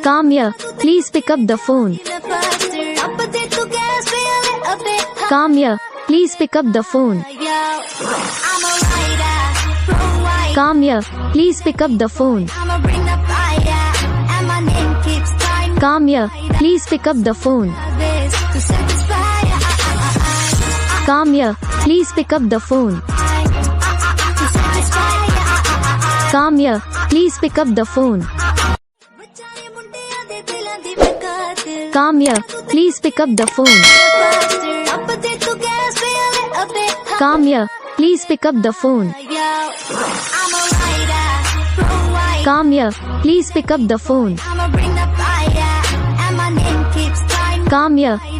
Kamya, please pick up the phone. Kamya, please pick up the phone. Kamya, please pick up the phone. Kamya, please pick up the phone. Kamya, please pick up the phone. Kamya, please pick up the phone. Kamya, please pick up the phone. Kamya, please pick up the phone. Kamya, please pick up the phone. Kamya,